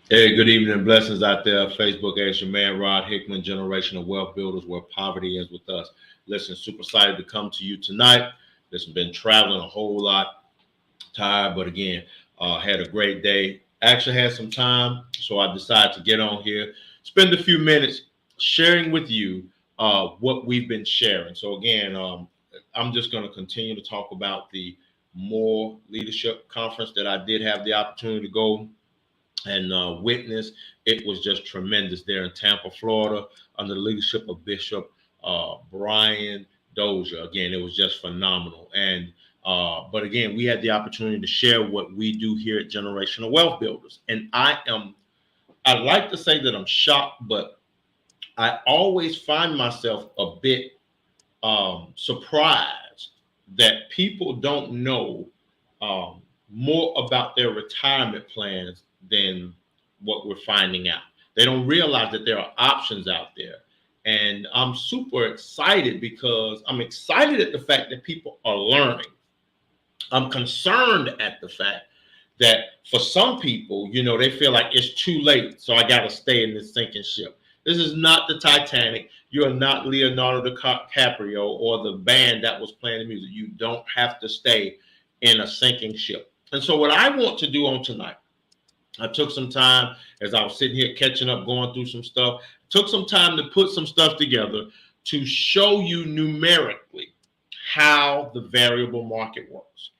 Hey, good evening and blessings out there. Facebook, as your man, Rod Hickman, Generational Wealth Builders, where poverty is with us. Listen, super excited to come to you tonight. Listen, been traveling a whole lot, tired, but again, had a great day. Actually had some time, so I decided to get on here, spend a few minutes sharing with you what we've been sharing. So again, I'm just going to continue to talk about the More Leadership Conference that I did have the opportunity to go and witness. It was just tremendous there in Tampa, Florida, under the leadership of Bishop Brian Dozier. Again, it was just phenomenal. And but again, we had the opportunity to share what we do here at Generational Wealth Builders. And I like to say that I'm shocked, but I always find myself a bit surprised that people don't know more about their retirement plans than what we're finding out. They don't realize that there are options out there. And I'm super excited because I'm excited at the fact that people are learning. I'm concerned at the fact that for some people, they feel like it's too late. So I got to stay in this sinking ship. This is not the Titanic. You are not Leonardo DiCaprio or the band that was playing the music. You don't have to stay in a sinking ship. And so what I want to do on tonight, I took some time as I was sitting here catching up, going through some stuff, took some time to put some stuff together to show you numerically how the variable market works.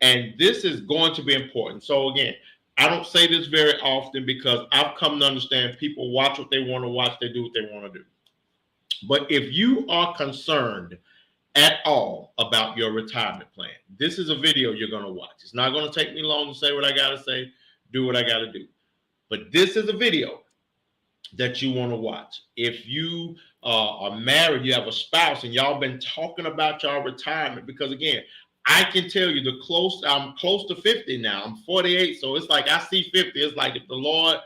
And this is going to be important. So again, I don't say this very often because I've come to understand people watch what they want to watch, they do what they want to do. But if you are concerned at all about your retirement plan, this is a video you're going to watch. It's not going to take me long to say what I got to say, do what I got to do. But this is a video that you want to watch. If you are married, you have a spouse, and y'all been talking about your retirement, because again, I can tell you I'm close to 50 now. I'm 48, so it's like I see 50. It's like if the Lord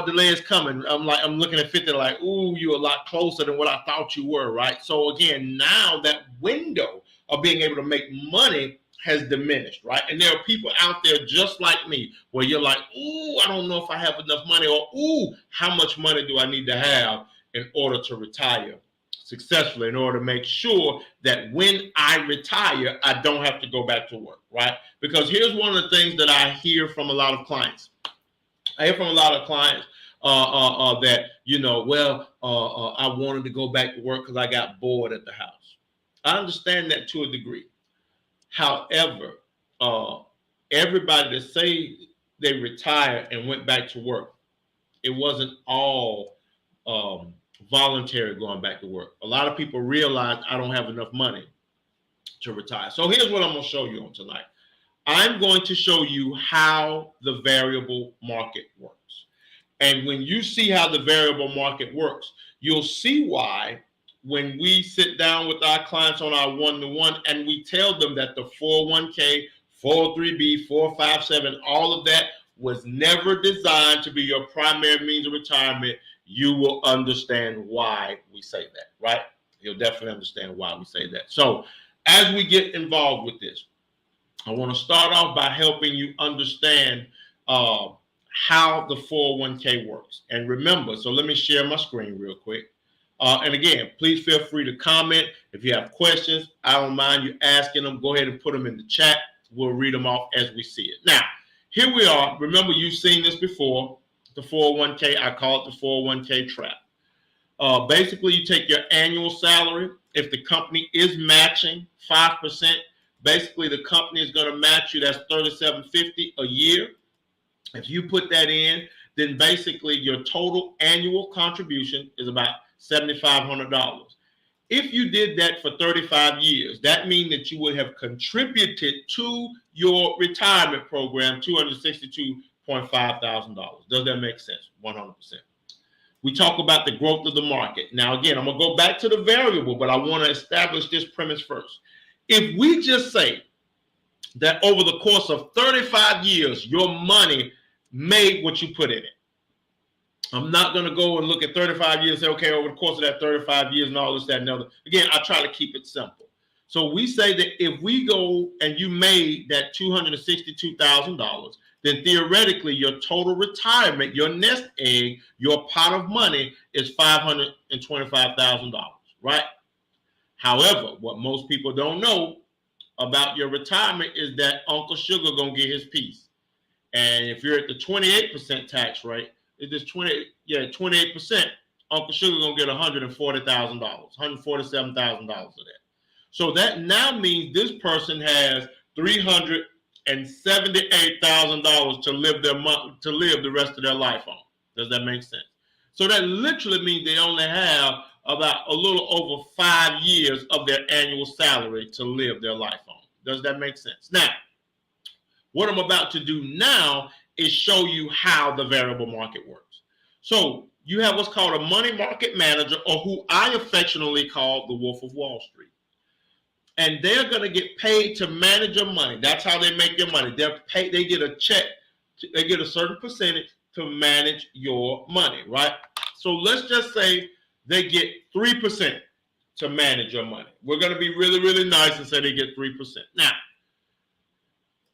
delays coming, I'm looking at 50 like, ooh, you're a lot closer than what I thought you were, right? So again, now that window of being able to make money has diminished, right? And there are people out there just like me where you're like, ooh, I don't know if I have enough money, or ooh, how much money do I need to have in order to retire successfully, in order to make sure that when I retire, I don't have to go back to work, right? Because here's one of the things that I hear from a lot of clients. I hear from a lot of clients that, I wanted to go back to work because I got bored at the house. I understand that to a degree. However, everybody that say they retired and went back to work, it wasn't all voluntary going back to work. A lot of people realize I don't have enough money to retire. So here's what I'm going to show you on tonight. I'm going to show you how the variable market works. And when you see how the variable market works, you'll see why when we sit down with our clients on our one-to-one and we tell them that the 401k, 403b, 457, all of that was never designed to be your primary means of retirement, you will understand why we say that, right? You'll definitely understand why we say that. So as we get involved with this, I want to start off by helping you understand how the 401k works. And remember, so let me share my screen real quick. And again, please feel free to comment. If you have questions, I don't mind you asking them. Go ahead and put them in the chat. We'll read them off as we see it. Now, here we are. Remember, you've seen this before. The 401k, I call it the 401k trap. Basically, you take your annual salary. If the company is matching 5%, basically the company is going to match you. That's $37.50 a year. If you put that in, then basically your total annual contribution is about $7,500. If you did that for 35 years, that means that you would have contributed to your retirement program $262.5 thousand. Does that make sense? 100%. We talk about the growth of the market. Now, again, I'm going to go back to the variable, but I want to establish this premise first. If we just say that over the course of 35 years, your money made what you put in it. I'm not going to go and look at 35 years and say, okay, over the course of that 35 years and all this, that, and other. Again, I try to keep it simple. So we say that if we go and you made that $262,000, then theoretically your total retirement, your nest egg, your pot of money is $525,000, right? However, what most people don't know about your retirement is that Uncle Sugar gonna get his piece. And if you're at the 28% tax rate, it's just 28%, Uncle Sugar gonna get $140,000, $147,000 of that. So that now means this person has $378,000 to live the rest of their life on. Does that make sense? So that literally means they only have about a little over 5 years of their annual salary to live their life on. Does that make sense? Now, what I'm about to do now is show you how the variable market works. So you have what's called a money market manager, or who I affectionately call the Wolf of Wall Street. And they're going to get paid to manage your money. That's how they make their money. They get a check. They get a certain percentage to manage your money, right? So let's just say they get 3% to manage your money. We're going to be really, really nice and say they get 3%. Now,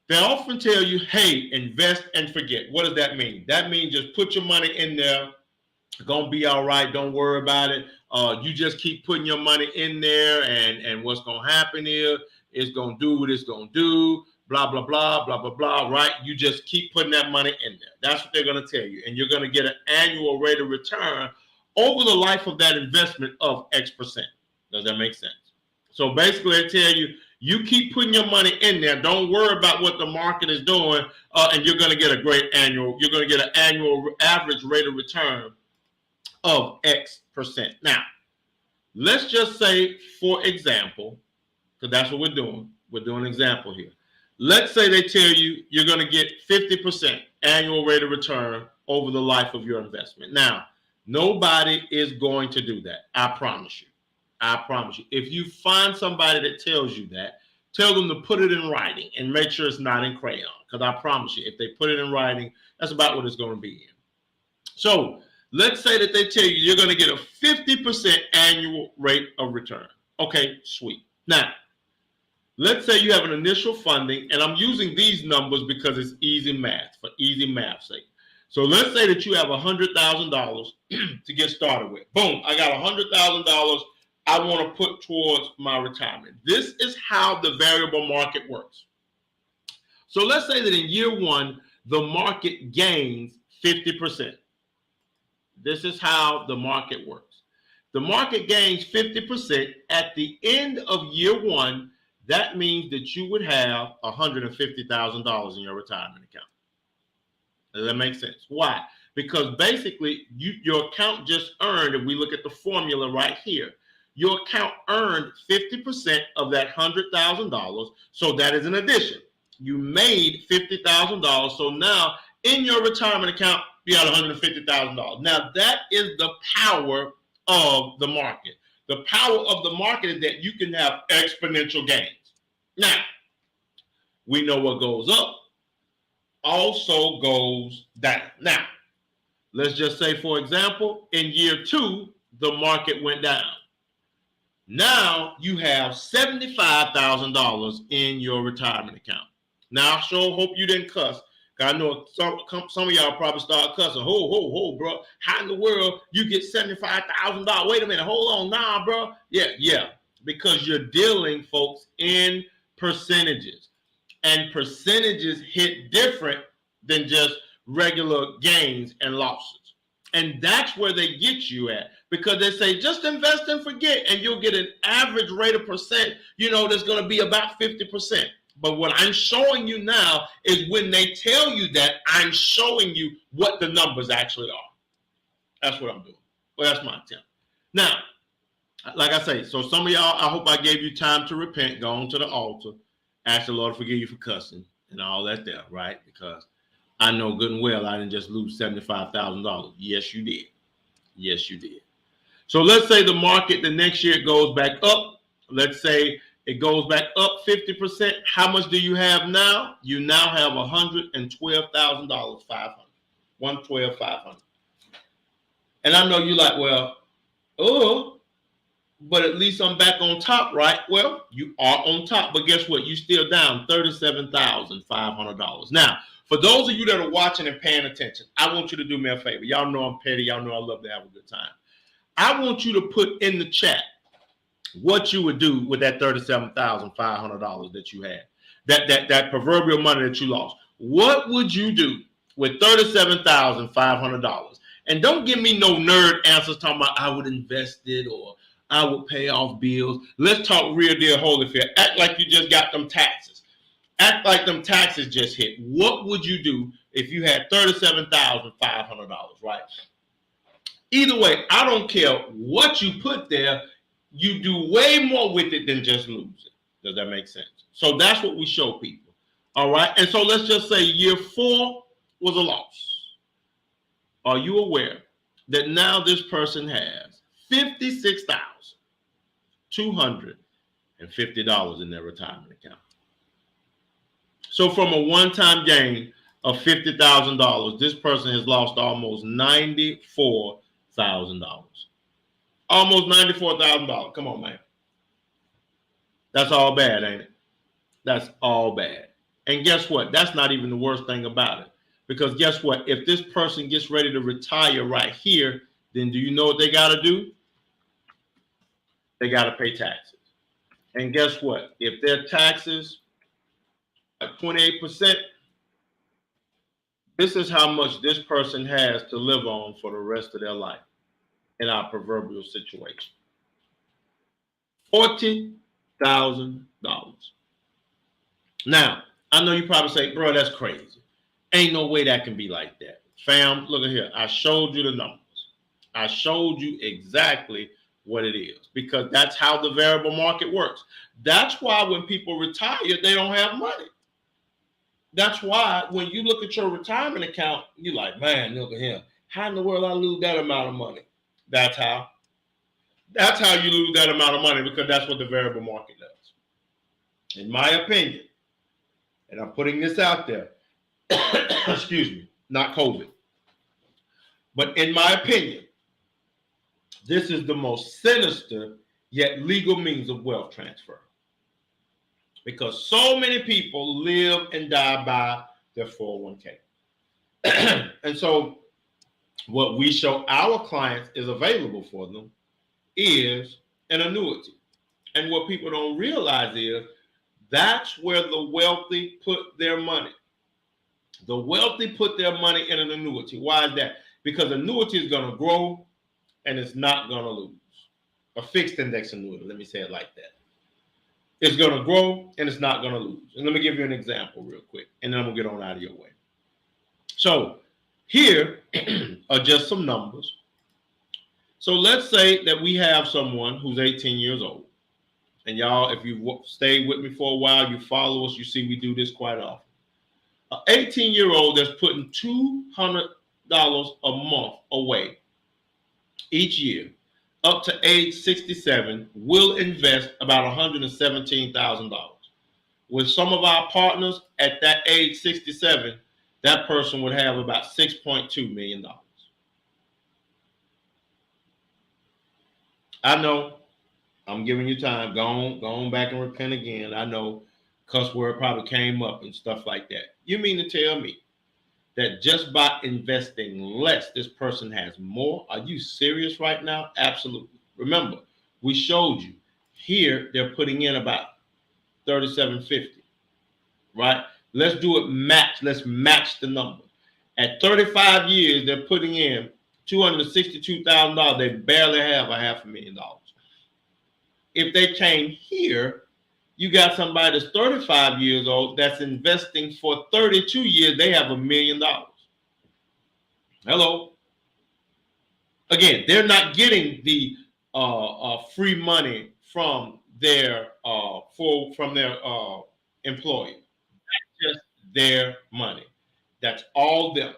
they often tell you, hey, invest and forget. What does that mean? That means just put your money in there. It's going to be all right. Don't worry about it. You just keep putting your money in there, and what's going to happen is it's going to do what it's going to do, blah, blah, blah, blah, blah, blah, right? You just keep putting that money in there. That's what they're going to tell you. And you're going to get an annual rate of return over the life of that investment of X percent. Does that make sense? So basically, they tell you, you keep putting your money in there. Don't worry about what the market is doing, and you're going to get a great annual. You're going to get an annual average rate of return of X percent. Now, let's just say, for example, because that's what we're doing. We're doing an example here. Let's say they tell you you're going to get 50% annual rate of return over the life of your investment. Now, nobody is going to do that. I promise you. I promise you. If you find somebody that tells you that, tell them to put it in writing and make sure it's not in crayon. Because I promise you, if they put it in writing, that's about what it's going to be in. So let's say that they tell you you're going to get a 50% annual rate of return. Okay, sweet. Now, let's say you have an initial funding, and I'm using these numbers because it's easy math, for easy math's sake. So let's say that you have $100,000 to get started with. Boom, I got $100,000 I want to put towards my retirement. This is how the variable market works. So let's say that in year one, the market gains 50%. This is how the market works. The market gains 50%. At the end of year one, that means that you would have $150,000 in your retirement account. Does that make sense? Why? Because basically, your account just earned, if we look at the formula right here, your account earned 50% of that $100,000. So that is an addition. You made $50,000. So now in your retirement account, you got $150,000. Now that is the power of the market. The power of the market is that you can have exponential gains. Now, we know what goes up also goes down. Now, let's just say, for example, in year two, the market went down. Now you have $75,000 in your retirement account. Now, I sure hope you didn't cuss. I know some of y'all probably start cussing. Ho, bro. How in the world you get $75,000? Wait a minute. Hold on. Nah, bro. Yeah. Because you're dealing, folks, in percentages. And percentages hit different than just regular gains and losses. And that's where they get you at. Because they say, just invest and forget. And you'll get an average rate of percent, that's going to be about 50%. But what I'm showing you now is when they tell you that, I'm showing you what the numbers actually are. That's what I'm doing. Well, that's my attempt. Now, like I say, so some of y'all, I hope I gave you time to repent, go on to the altar, ask the Lord to forgive you for cussing and all that there, right? Because I know good and well I didn't just lose $75,000. Yes, you did. Yes, you did. So let's say the market the next year goes back up. Let's say it goes back up 50%. How much do you have now? You now have $112,500. $112,500. And I know you're like, well, but at least I'm back on top, right? Well, you are on top, but guess what? You still down $37,500. Now, For those of you that are watching and paying attention, I want you to do me a favor. Y'all know I'm petty. Y'all know I love to have a good time. I want you to put in the chat what you would do with that $37,500 that you had, that proverbial money that you lost. What would you do with $37,500? And don't give me no nerd answers talking about I would invest it or I would pay off bills. Let's talk real deal Holyfield. Act like you just got them taxes. Act like them taxes just hit. What would you do if you had $37,500, right? Either way, I don't care what you put there. You do way more with it than just lose it. Does that make sense? So that's what we show people. All right. And so let's just say year 4 was a loss. Are you aware that now this person has $56,250 in their retirement account? So from a one-time gain of $50,000, this person has lost almost $94,000. Almost $94,000. Come on, man. That's all bad, ain't it? That's all bad. And guess what? That's not even the worst thing about it. Because guess what? If this person gets ready to retire right here, then do you know what they got to do? They got to pay taxes. And guess what? If their taxes are 28%, this is how much this person has to live on for the rest of their life in our proverbial situation. $40,000. Now, I know you probably say, bro, that's crazy. Ain't no way that can be like that. Fam, look at here. I showed you the numbers. I showed you exactly what it is because that's how the variable market works. That's why when people retire, they don't have money. That's why when you look at your retirement account, you're like, man, look at him. How in the world I lose that amount of money? That's how. That's how you lose that amount of money because that's what the variable market does. In my opinion, and I'm putting this out there, excuse me, not COVID. But in my opinion, this is the most sinister yet legal means of wealth transfer. Because so many people live and die by their 401k. And so what we show our clients is available for them is an annuity. And what people don't realize is that's where the wealthy put their money. The wealthy put their money in an annuity. Why is that? Because annuity is going to grow and it's not going to lose. A fixed index annuity, let me say it like that. It's going to grow and it's not going to lose. And let me give you an example real quick, and then I'm going to get on out of your way. So here are just some numbers. So let's say that we have someone who's 18 years old. And y'all, if you've stayed with me for a while, you follow us, you see we do this quite often. An 18-year-old that's putting $200 a month away each year up to age 67 will invest about $117,000. With some of our partners at that age 67, that person would have about $6.2 million. I know I'm giving you time. Go on back and repent again. I know cuss word probably came up and stuff like that. You mean to tell me that just by investing less, this person has more? Are you serious right now? Absolutely. Remember, we showed you here they're putting in about $37.50, right? Let's do it match. Let's match the number. At 35 years, they're putting in $262,000. They barely have $500,000. If they came here, you got somebody that's 35 years old that's investing for 32 years. They have $1 million. Hello. Again, they're not getting the free money from their employer. That's just their money. That's all them.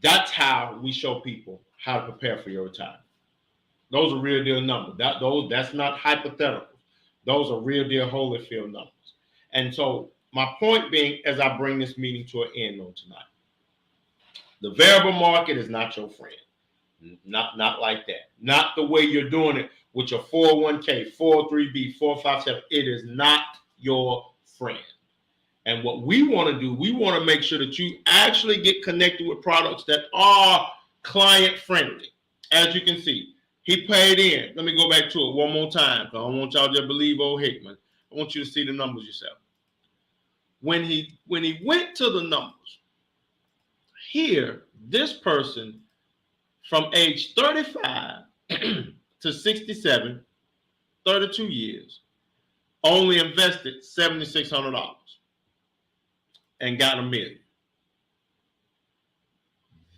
That's how we show people how to prepare for your retirement. Those are real deal numbers. That's not hypothetical. Those are real deal Holyfield numbers. And so my point being, as I bring this meeting to an end on tonight, the variable market is not your friend. Not like that. Not the way you're doing it with your 401k, 403b, 457. It is not your friend. And what we want to do, we want to make sure that you actually get connected with products that are client friendly. As you can see, he paid in. Let me go back to it one more time, because I don't want y'all to believe old Hickman. I want you to see the numbers yourself. When he went to the numbers, here, this person from age 35 to 67, 32 years, only invested $7,600 and got $1 million.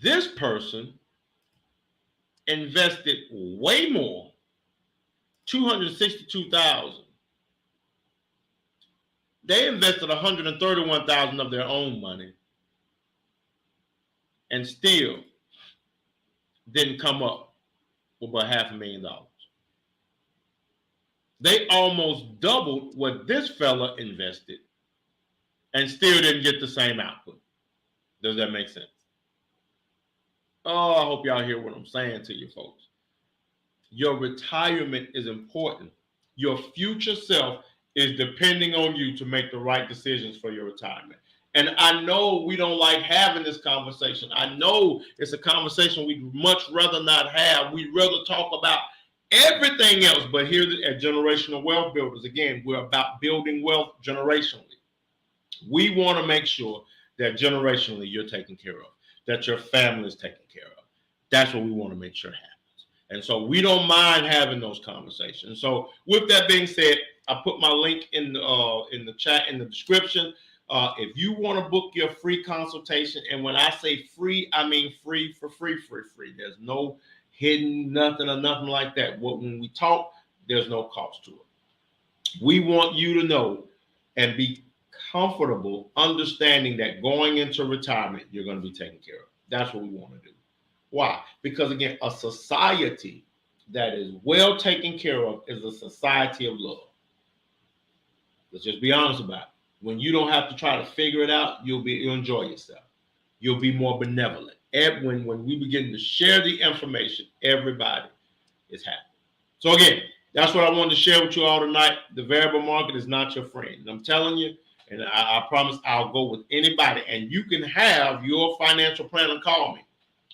This person invested way more, $262,000. They invested $131,000 of their own money and still didn't come up with about $500,000. They almost doubled what this fella invested and still didn't get the same output. Does that make sense? Oh, I hope y'all hear what I'm saying to you folks. Your retirement is important. Your future self is depending on you to make the right decisions for your retirement. And I know we don't like having this conversation. I know it's a conversation we'd much rather not have. We'd rather talk about everything else. But here at Generational Wealth Builders, again, we're about building wealth generationally. We want to make sure that generationally you're taken care of, that your family is taken care of. That's what we want to make sure happens. And so we don't mind having those conversations. So with that being said, I put my link in the chat, in the description. If you want to book your free consultation, and when I say free, I mean free for free. There's no hidden nothing or nothing like that. When we talk, there's no cost to it. We want you to know and be comfortable understanding that going into retirement, you're going to be taken care of. That's what we want to do. Why? Because again, a society that is well taken care of is a society of love. Let's just be honest about it. When you don't have to try to figure it out, you'll enjoy yourself. You'll be more benevolent. When we begin to share the information, everybody is happy. So again, that's what I wanted to share with you all tonight. The variable market is not your friend. And I'm telling you, and I promise I'll go with anybody. And you can have your financial planner call me.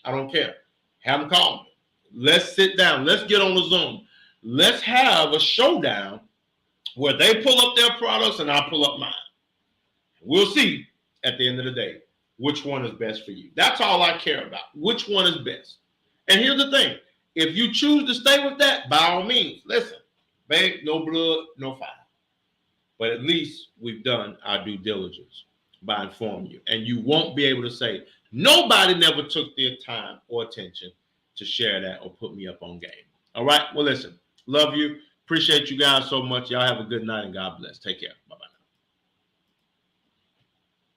I don't care. Have them call me. Let's sit down. Let's get on the Zoom. Let's have a showdown where they pull up their products and I pull up mine. We'll see at the end of the day which one is best for you. That's all I care about. Which one is best? And here's the thing. If you choose to stay with that, by all means, listen, babe, no blood, no fire. But at least we've done our due diligence by informing you. And you won't be able to say, nobody never took their time or attention to share that or put me up on game. All right? Well, listen, love you. Appreciate you guys so much. Y'all have a good night and God bless. Take care. Bye-bye.